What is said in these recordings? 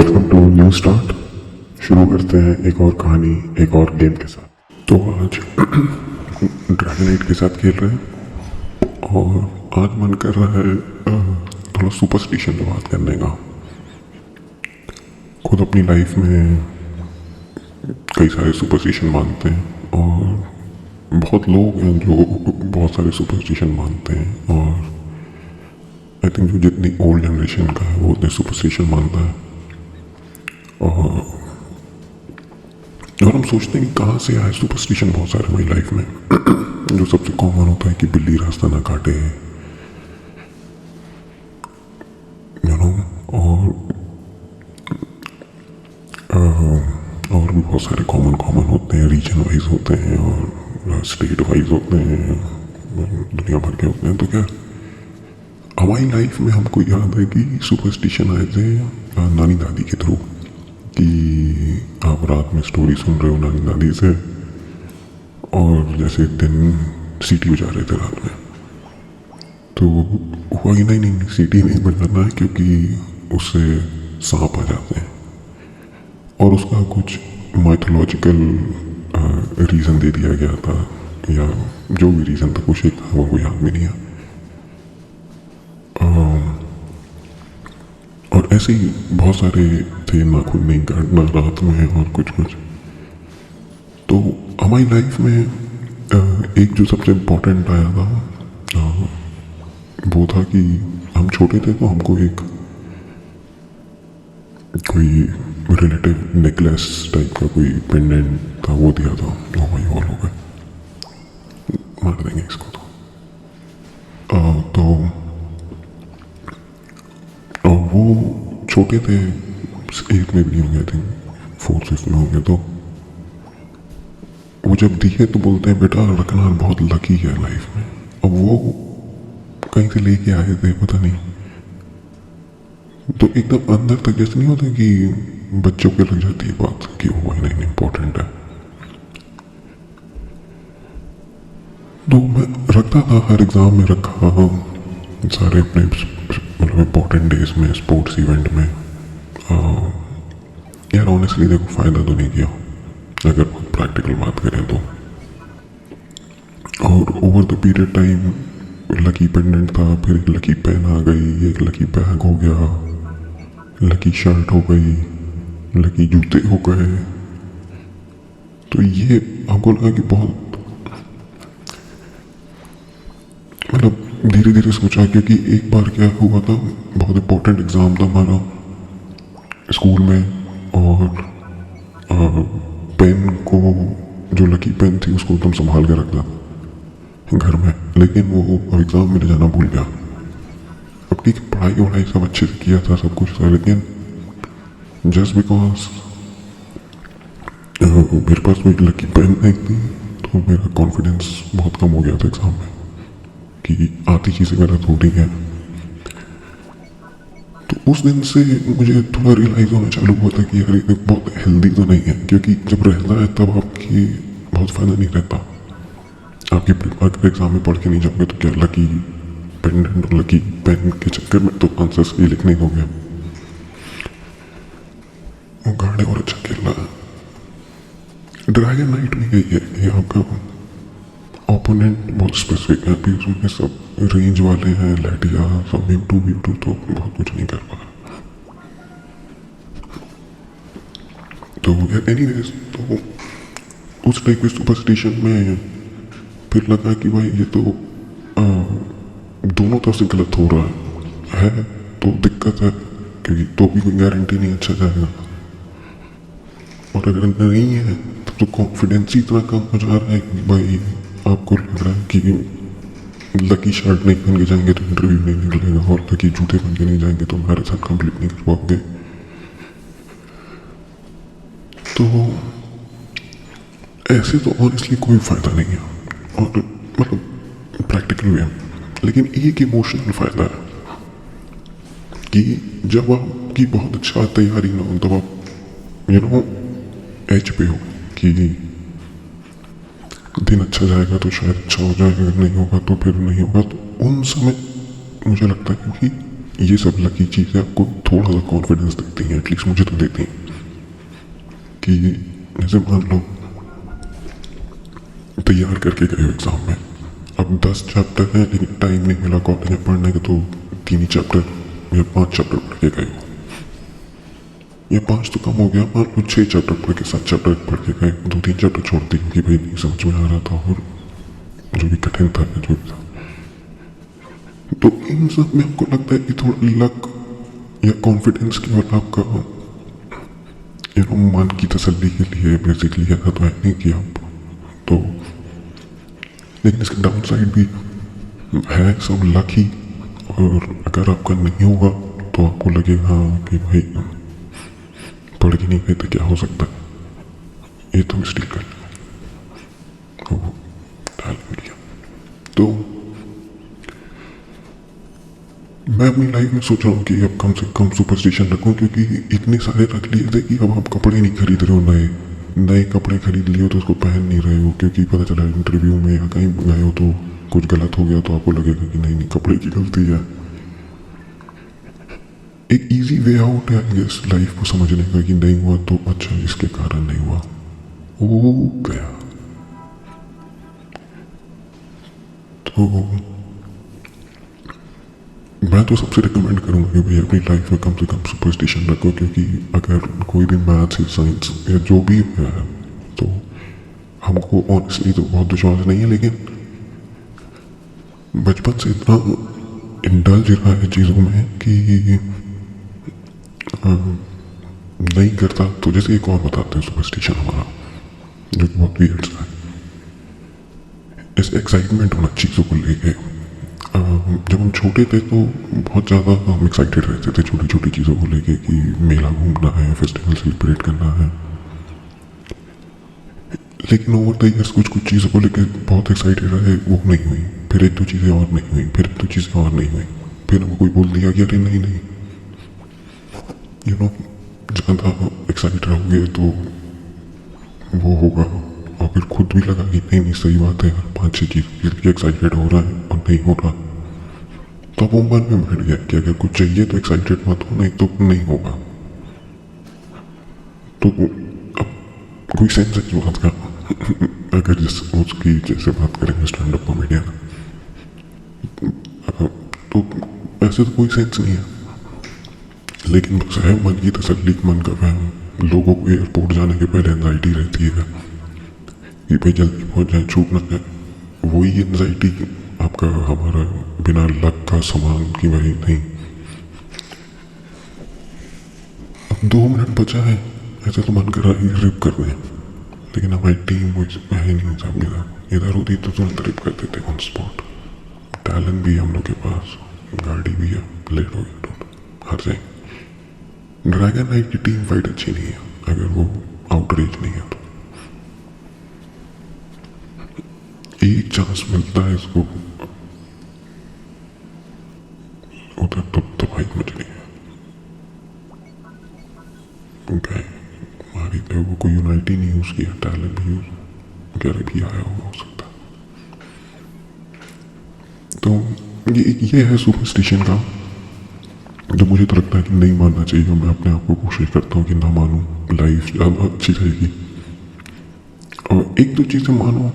Welcome to new start. शुरू करते हैं एक और कहानी एक और गेम के साथ। तो आज ड्रैगन एट के साथ खेल रहे हैं और आज मन कर रहा है थोड़ा सुपरस्टिशन पे बात करने का। खुद अपनी लाइफ में कई सारे सुपरस्टिशन मानते हैं और बहुत लोग हैं जो बहुत सारे सुपरस्टिशन मानते हैं और आई थिंक जो जितनी ओल्ड जनरेशन का है वो उतने सुपरस्टिशन मानता है। और हम सोचते हैं कि कहाँ से आए सुपरस्टिशन बहुत सारे हमारी लाइफ में। जो सबसे कॉमन होता है कि बिल्ली रास्ता ना काटे, यू नो, और भी बहुत सारे कॉमन होते हैं, रीजन वाइज होते हैं और स्टेट वाइज होते हैं, दुनिया भर के होते हैं। तो क्या हमारी लाइफ में हमको याद है कि सुपरस्टिशन आए थे नानी दादी के थ्रू, कि आप रात में स्टोरी सुन रहे हो नानी दादी से और जैसे एक दिन सीटी बजा रहे थे रात में, तो हुआ कि नहीं सीटी नहीं बजाना है क्योंकि उससे सांप आ जाते हैं और उसका कुछ माइथोलॉजिकल रीज़न दे दिया गया था या जो भी रीज़न था, कुछ एक था वो याद भी नहीं है। और ऐसे ही बहुत सारे थे, नाखून नहीं काटना रात में और कुछ। तो हमारी लाइफ में एक जो सबसे इम्पोर्टेंट आया था वो था कि हम छोटे थे तो हमको एक कोई रिलेटिव नेकलेस टाइप का कोई पेंडेंट था, वो दिया था। ओ भाई हॉल हो गए, मार देंगे इसको। तो और वो छोटे थे, 8 में भी नहीं होंगे, आई थिंक 4th 5th में होंगे। तो वो जब दिए तो बोलते हैं बेटा रखना, बहुत लकी है लाइफ में। अब वो कहीं से लेके आए थे पता नहीं, तो एकदम अंदर तक जैसे नहीं होता कि बच्चों के लग जाती है बात कि वो नहीं इम्पोर्टेंट है। तो मैं रखता था, हर एग्ज़ाम में रखा, सारे अपने मतलब इम्पोर्टेंट डेज में, स्पोर्ट्स इवेंट में। यार ऑनेस्टली देखो फ़ायदा तो नहीं किया अगर प्रैक्टिकल बात करें तो। और over the period time lucky pendant था, फिर एक लकी पेन आ गई, एक लकी बैग हो गया, लकी शर्ट हो गई, लकी जूते हो गए। तो ये हमको लगा कि बहुत मतलब धीरे धीरे सोचा, क्योंकि एक बार क्या हुआ था, बहुत इम्पोर्टेंट एग्ज़ाम था हमारा स्कूल में और पेन को, जो लकी पेन थी उसको एकदम संभाल के रखता घर में, लेकिन वो एग्ज़ाम में ले जाना भूल गया। अब ठीक पढ़ाई वढ़ाई सब अच्छे से किया था, सब कुछ था, लेकिन जस्ट बिकॉज मेरे पास कोई लकी पेन नहीं थी तो मेरा कॉन्फिडेंस बहुत कम हो गया था एग्ज़ाम में कि आती चीज़ें गलत हो रही हैं। तो उस दिन से मुझे थोड़ा रियलाइज़ होना चालू हुआ था कि यार ये बहुत हेल्दी तो नहीं है, क्योंकि जब रहता है तब आपकी बहुत फ़ायदा नहीं रहता। आपकी अगर एग्ज़ाम में पढ़ के नहीं जाओगे तो क्या लकी पेंडेंट और लकी पेन के चक्कर में तो आंसर्स भी लिखने हो गया। वो गाड़े और अच्छा खेल रहा है। ड्रैगन नाइट में यही है, ये आपका ओपोनेंट बहुत स्पेसिफिक है, अभी उसमें सब रेंज वाले हैं, लैटिया सब V2 तो बहुत कुछ नहीं कर पा रहा। तो एनीवेज, तो उस टाइप के सुपरस्टिशन में फिर लगा कि भाई ये तो दोनों तरफ से गलत हो रहा है तो दिक्कत है, क्योंकि तो भी कोई गारंटी नहीं अच्छा जाएगा। और अगर नहीं है तो कॉन्फिडेंस ही इतना कम हो जा रहा है कि भाई आपको लग रहा है कि लकी शर्ट नहीं पहन के जाएंगे तो इंटरव्यू नहीं निकलेगा और लकी जूते पहन के नहीं जाएंगे तो मैराथन कंप्लीट नहीं कर पाओगे। तो ऐसे तो ऑनेस्टली कोई फ़ायदा नहीं है, और मतलब प्रैक्टिकल वे में। लेकिन एक इमोशनल फ़ायदा है कि जब आपकी बहुत अच्छा तैयारी ना हो तब आप यू नो एज पे हो कि दिन अच्छा जाएगा तो शायद अच्छा हो जाएगा, अगर नहीं होगा तो फिर नहीं होगा। तो उन समय मुझे लगता है कि ये सब लकी चीज़ें आपको थोड़ा सा कॉन्फिडेंस देती हैं, एटलीस्ट मुझे तो देती हैं कि जैसे मान लो तैयार करके गए हो एग्ज़ाम में, अब 10 चैप्टर हैं लेकिन टाइम नहीं मिला कॉलेज में पढ़ने का, तो 3 ही चैप्टर या 5 चैप्टर पढ़ के गए हो, या 5 तो कम हो गया, मान लो 6 चैप्टर पढ़ के 7 चैप्टर पढ़ के गए, 2-3 चैप्टर छोड़ दी क्योंकि भाई नहीं समझ में आ रहा था और जो भी कठिन था या जो भी था। तो इन सब में आपको लगता है कि थोड़ा लक या कॉन्फिडेंस की और आपका मन की तसल्ली के लिए बेसिकली ऐसा तो है नहीं कि आप तो, लेकिन इसके डाउन साइड भी है सब लक ही। और अगर आपका नहीं होगा तो आपको लगेगा कि भाई पढ़ के नहीं गए तो क्या हो सकता है, ये तो मिस्टेक कर तो डाल लिया। तो मैं अपनी लाइफ में सोच रहा हूँ कि अब कम से कम सुपरस्टिशन रखूँ, क्योंकि इतने सारे रख लिए थे कि अब आप कपड़े नहीं खरीद रहे हो, नए कपड़े खरीद लिए हो तो उसको पहन नहीं रहे हो, क्योंकि पता चला इंटरव्यू में या कहीं गए हो तो कुछ गलत हो गया तो आपको लगेगा कि नहीं कपड़े की गलती है। एक इजी वे आउट है इस लाइफ को समझने का कि नहीं हुआ तो अच्छा इसके कारण नहीं हुआ, वो गया। तो मैं तो सबसे रिकमेंड करूँगा कि भाई अपनी लाइफ में कम से कम सुपरस्टिशन रखो, क्योंकि अगर कोई भी मैथ्स या साइंस या जो भी है तो हमको ऑनेस्टली तो बहुत विश्वास नहीं है, लेकिन बचपन से इतना इंडल्ज रहा है चीज़ों में कि नहीं करता। तो जैसे एक और बताते हैं सुपरस्टिशन हमारा जो कि बहुत वियर्ड सा है, ऐसे एक्साइटमेंट होना चीज़ों को लेके। जब हम छोटे थे तो बहुत ज़्यादा हम एक्साइटेड रहते थे छोटी छोटी चीज़ों को लेके कि मेला घूमना है, फेस्टिवल सेलिब्रेट करना है, लेकिन ओवर द ईयर्स कुछ कुछ चीज़ों को लेकर बहुत एक्साइटेड रहे, वो नहीं हुई, फिर एक दो चीज़ें और नहीं हुई, फिर एक दो चीज़ें और नहीं हुई, फिर हमको कोई बोल दिया कि अरे नहीं नहीं ज़्यादा एक्साइटेड रहोगे तो वो होगा, और फिर खुद भी लगा कि नहीं नहीं सही बात है यार, 5-6 चीज़ एक्साइटेड हो रहा है और नहीं हो रहा, तो वो मन में बैठ गया कि अगर कुछ चाहिए तो एक्साइटेड मत हो, नहीं तो नहीं होगा। तो अब कोई सेंस है इस बात का अगर जिस उसकी जैसे बात करेंगे स्टैंड अप कॉमेडियन, तो ऐसे तो कोई सेंस नहीं है, लेकिन बस है मन की तसल्ली, मन का वहम। लोगों को एयरपोर्ट जाने के पहले एंजाइटी रहती है कि भाई जल्दी पहुंच जाए, छूट ना जाए, वही एंजाइटी आपका हमारा बिना लक का सामान की भाई नहीं। अब 2 मिनट बचा है, ऐसे तो मन कर रहा है रिप कर दें, लेकिन हमारी टीम वो है नहीं साहब, इधर होती तो तुरंत रिप कर देते ऑन स्पॉट। टैलेंट भी है हम लोग के पास, गाड़ी भी है, लेट हो गया तो हार जाएंगे। ड्रैगन नाइट की टीम फाइट अच्छी नहीं है अगर वो आउटरीच नहीं है तो, एक चांस मिलता है इसको उधर तो भाई मच रही है। हमारी तो वो कोई यूनाइटी नहीं यूज किया, टैलेंट भी यूज गैर भी आया होगा हो सकता। तो ये है सुपरस्टिशन का, जो मुझे तो लगता है कि नहीं मानना चाहिए। मैं अपने आप को कोशिश करता हूँ कि ना मानूं, लाइफ ज़्यादा अच्छी रहेगी। और एक दो चीज़ें मानो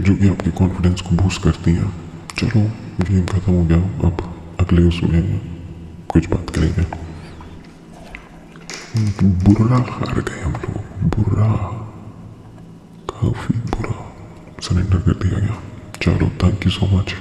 जो कि आपके कॉन्फिडेंस को बूस्ट करती हैं। चलो गेम ख़त्म हो गया, अब अगले उसमें कुछ बात करेंगे। बुरा हार गए हम लोग, बुरा, काफ़ी बुरा, सरेंडर कर दिया गया। चलो थैंक यू सो मच।